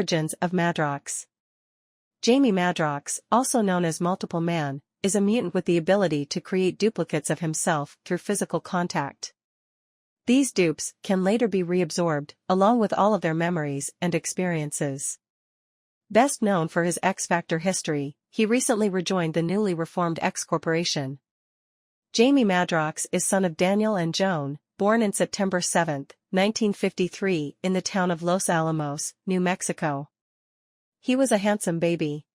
Origins of Madrox. Jamie Madrox, also known as Multiple Man, is a mutant with the ability to create duplicates of himself through physical contact. These dupes can later be reabsorbed, along with all of their memories and experiences. Best known for his X Factor history, he recently rejoined the newly reformed X Corporation. Jamie Madrox is son of Daniel and Joan, born in September 7, 1953, in the town of Los Alamos, New Mexico. He was a handsome baby.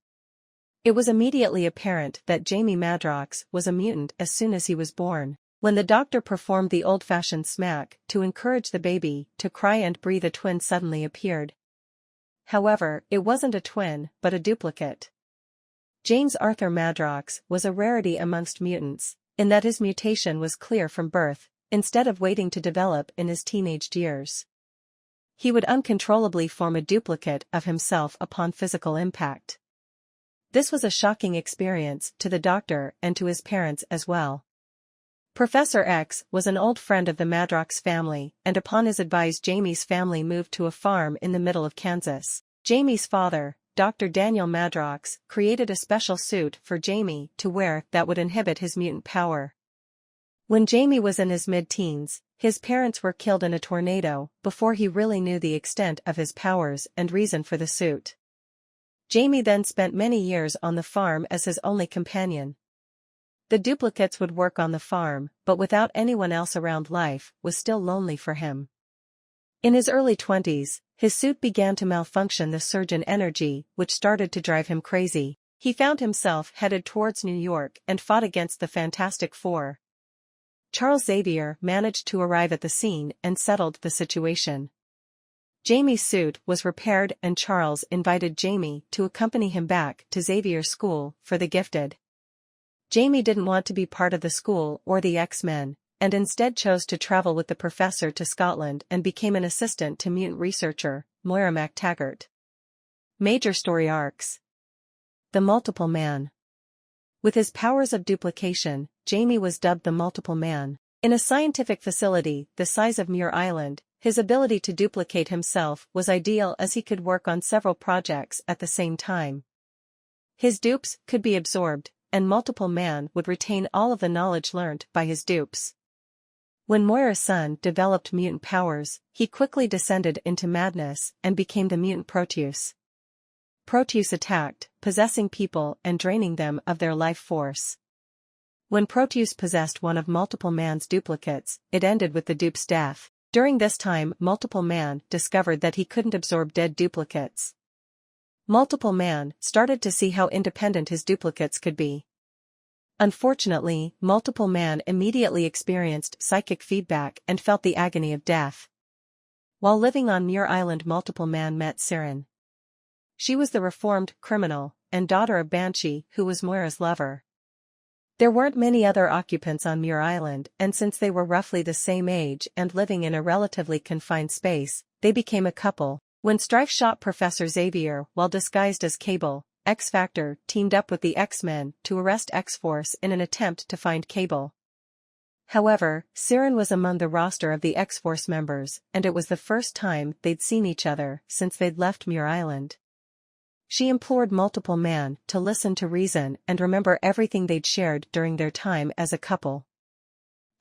It was immediately apparent that Jamie Madrox was a mutant as soon as he was born. When the doctor performed the old-fashioned smack to encourage the baby to cry and breathe, a twin suddenly appeared. However, it wasn't a twin, but a duplicate. James Arthur Madrox was a rarity amongst mutants, in that his mutation was clear from birth, instead of waiting to develop in his teenage years. He would uncontrollably form a duplicate of himself upon physical impact. This was a shocking experience to the doctor and to his parents as well. Professor X was an old friend of the Madrox family, and upon his advice Jamie's family moved to a farm in the middle of Kansas. Jamie's father, Dr. Daniel Madrox, created a special suit for Jamie to wear that would inhibit his mutant power. When Jamie was in his mid-teens, his parents were killed in a tornado before he really knew the extent of his powers and reason for the suit. Jamie then spent many years on the farm as his only companion. The duplicates would work on the farm, but without anyone else around, life was still lonely for him. In his early 20s, his suit began to malfunction, the surge in energy, which started to drive him crazy. He found himself headed towards New York and fought against the Fantastic Four. Charles Xavier managed to arrive at the scene and settled the situation. Jamie's suit was repaired and Charles invited Jamie to accompany him back to Xavier's school for the gifted. Jamie didn't want to be part of the school or the X-Men, and instead chose to travel with the professor to Scotland and became an assistant to mutant researcher, Moira MacTaggart. Major story arcs. The Multiple Man. With his powers of duplication, Jamie was dubbed the Multiple Man. In a scientific facility the size of Muir Island, his ability to duplicate himself was ideal as he could work on several projects at the same time. His dupes could be absorbed, and Multiple Man would retain all of the knowledge learned by his dupes. When Moira's son developed mutant powers, he quickly descended into madness and became the mutant Proteus. Proteus attacked, possessing people and draining them of their life force. When Proteus possessed one of Multiple Man's duplicates, it ended with the dupe's death. During this time, Multiple Man discovered that he couldn't absorb dead duplicates. Multiple Man started to see how independent his duplicates could be. Unfortunately, Multiple Man immediately experienced psychic feedback and felt the agony of death. While living on Muir Island, Multiple Man met Siren. She was the reformed criminal and daughter of Banshee, who was Moira's lover. There weren't many other occupants on Muir Island, and since they were roughly the same age and living in a relatively confined space, they became a couple. When Strife shot Professor Xavier while disguised as Cable, X-Factor teamed up with the X-Men to arrest X-Force in an attempt to find Cable. However, Siren was among the roster of the X-Force members, and it was the first time they'd seen each other since they'd left Muir Island. She implored Multiple Man to listen to reason and remember everything they'd shared during their time as a couple.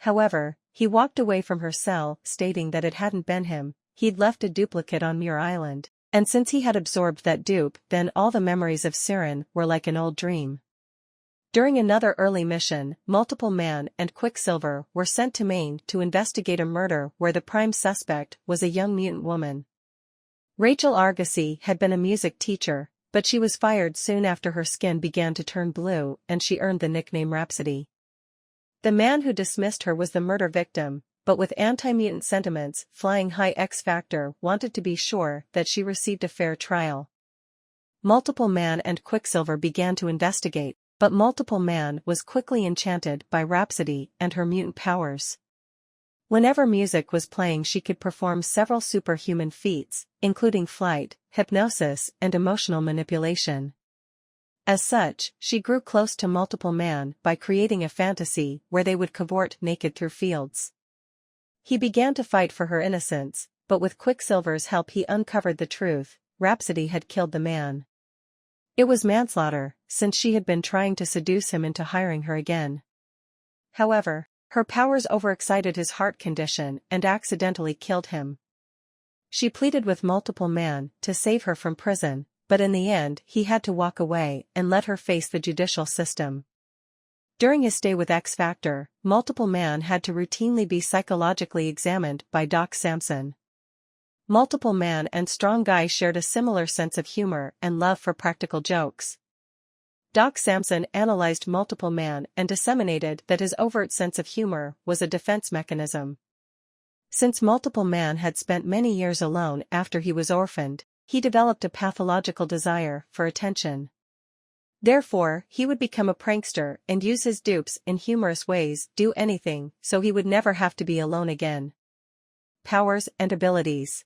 However, he walked away from her cell, stating that it hadn't been him. He'd left a duplicate on Muir Island, and since he had absorbed that dupe, then all the memories of Siren were like an old dream. During another early mission, Multiple Man and Quicksilver were sent to Maine to investigate a murder where the prime suspect was a young mutant woman. Rachel Argosy had been a music teacher, but she was fired soon after her skin began to turn blue and she earned the nickname Rhapsody. The man who dismissed her was the murder victim, but with anti-mutant sentiments flying high, X-Factor wanted to be sure that she received a fair trial. Multiple Man and Quicksilver began to investigate, but Multiple Man was quickly enchanted by Rhapsody and her mutant powers. Whenever music was playing, she could perform several superhuman feats, including flight, hypnosis, and emotional manipulation. As such, she grew close to Multiple Man by creating a fantasy where they would cavort naked through fields. He began to fight for her innocence, but with Quicksilver's help he uncovered the truth, Rhapsody had killed the man. It was manslaughter, since she had been trying to seduce him into hiring her again. However, her powers overexcited his heart condition and accidentally killed him. She pleaded with Multiple Man to save her from prison, but in the end he had to walk away and let her face the judicial system. During his stay with X Factor, Multiple Man had to routinely be psychologically examined by Doc Samson. Multiple Man and Strong Guy shared a similar sense of humor and love for practical jokes. Doc Samson analyzed Multiple Man and disseminated that his overt sense of humor was a defense mechanism. Since Multiple Man had spent many years alone after he was orphaned, he developed a pathological desire for attention. Therefore, he would become a prankster and use his dupes in humorous ways, do anything so he would never have to be alone again. Powers and abilities.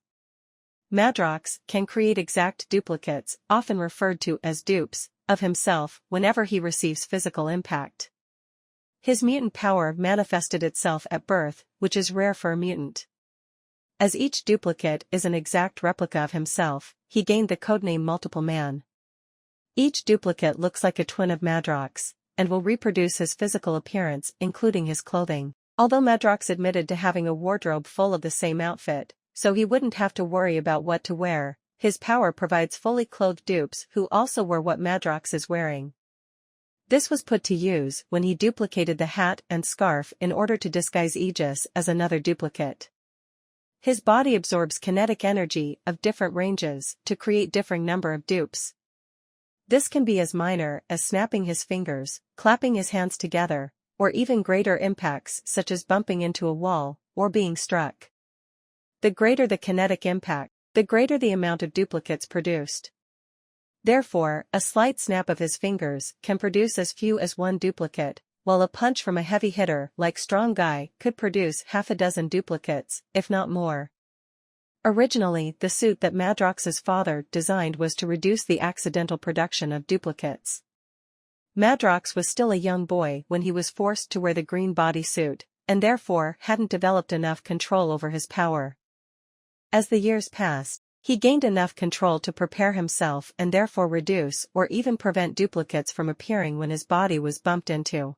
Madrox can create exact duplicates, often referred to as dupes, of himself whenever he receives physical impact. His mutant power manifested itself at birth, which is rare for a mutant. As each duplicate is an exact replica of himself, he gained the codename Multiple Man. Each duplicate looks like a twin of Madrox, and will reproduce his physical appearance including his clothing. Although Madrox admitted to having a wardrobe full of the same outfit, so he wouldn't have to worry about what to wear, his power provides fully clothed dupes who also wear what Madrox is wearing. This was put to use when he duplicated the hat and scarf in order to disguise Aegis as another duplicate. His body absorbs kinetic energy of different ranges to create differing number of dupes. This can be as minor as snapping his fingers, clapping his hands together, or even greater impacts such as bumping into a wall or being struck. The greater the kinetic impact, the greater the amount of duplicates produced. Therefore, a slight snap of his fingers can produce as few as one duplicate, while a punch from a heavy hitter like Strong Guy could produce half a dozen duplicates, if not more. Originally, the suit that Madrox's father designed was to reduce the accidental production of duplicates. Madrox was still a young boy when he was forced to wear the green bodysuit, and therefore hadn't developed enough control over his power. As the years passed, he gained enough control to prepare himself and therefore reduce or even prevent duplicates from appearing when his body was bumped into.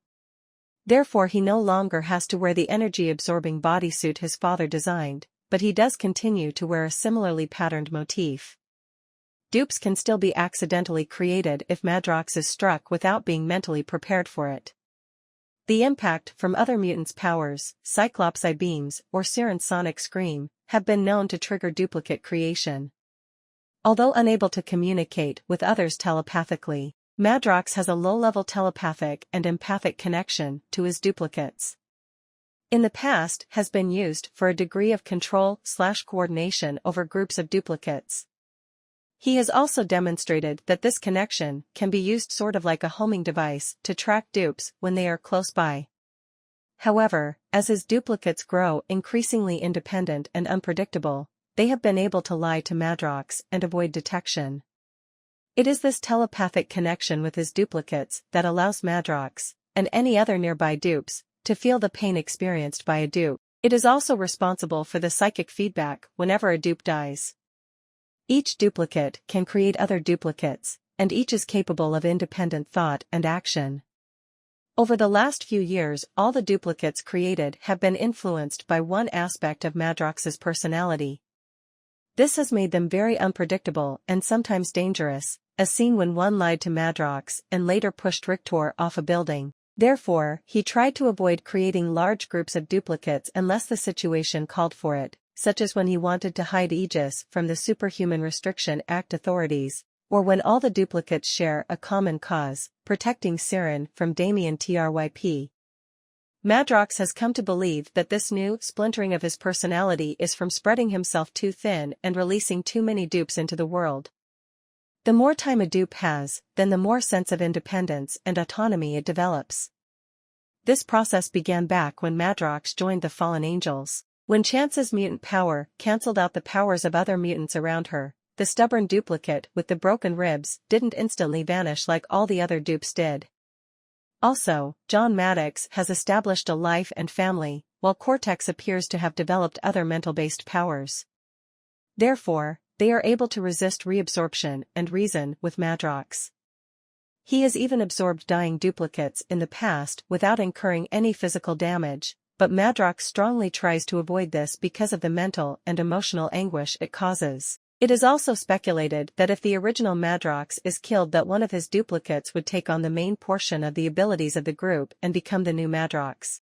Therefore he no longer has to wear the energy-absorbing bodysuit his father designed, but he does continue to wear a similarly patterned motif. Dupes can still be accidentally created if Madrox is struck without being mentally prepared for it. The impact from other mutants' powers, Cyclops eye beams or Siren's sonic scream, have been known to trigger duplicate creation. Although unable to communicate with others telepathically, Madrox has a low-level telepathic and empathic connection to his duplicates. In the past has been used for a degree of control/coordination over groups of duplicates. He has also demonstrated that this connection can be used sort of like a homing device to track dupes when they are close by. However, as his duplicates grow increasingly independent and unpredictable, they have been able to lie to Madrox and avoid detection. It is this telepathic connection with his duplicates that allows Madrox, and any other nearby dupes, to feel the pain experienced by a dupe. It is also responsible for the psychic feedback whenever a dupe dies. Each duplicate can create other duplicates, and each is capable of independent thought and action. Over the last few years, all the duplicates created have been influenced by one aspect of Madrox's personality. This has made them very unpredictable and sometimes dangerous, as seen when one lied to Madrox and later pushed Rictor off a building. Therefore, he tried to avoid creating large groups of duplicates unless the situation called for it, such as when he wanted to hide Aegis from the Superhuman Restriction Act authorities, or when all the duplicates share a common cause, protecting Siren from Damien Tryp. Madrox has come to believe that this new splintering of his personality is from spreading himself too thin and releasing too many dupes into the world. The more time a dupe has, then the more sense of independence and autonomy it develops. This process began back when Madrox joined the Fallen Angels. When Chance's mutant power cancelled out the powers of other mutants around her, the stubborn duplicate with the broken ribs didn't instantly vanish like all the other dupes did. Also, John Maddox has established a life and family, while Cortex appears to have developed other mental-based powers. Therefore, they are able to resist reabsorption and reason with Madrox. He has even absorbed dying duplicates in the past without incurring any physical damage, but Madrox strongly tries to avoid this because of the mental and emotional anguish it causes. It is also speculated that if the original Madrox is killed, that one of his duplicates would take on the main portion of the abilities of the group and become the new Madrox.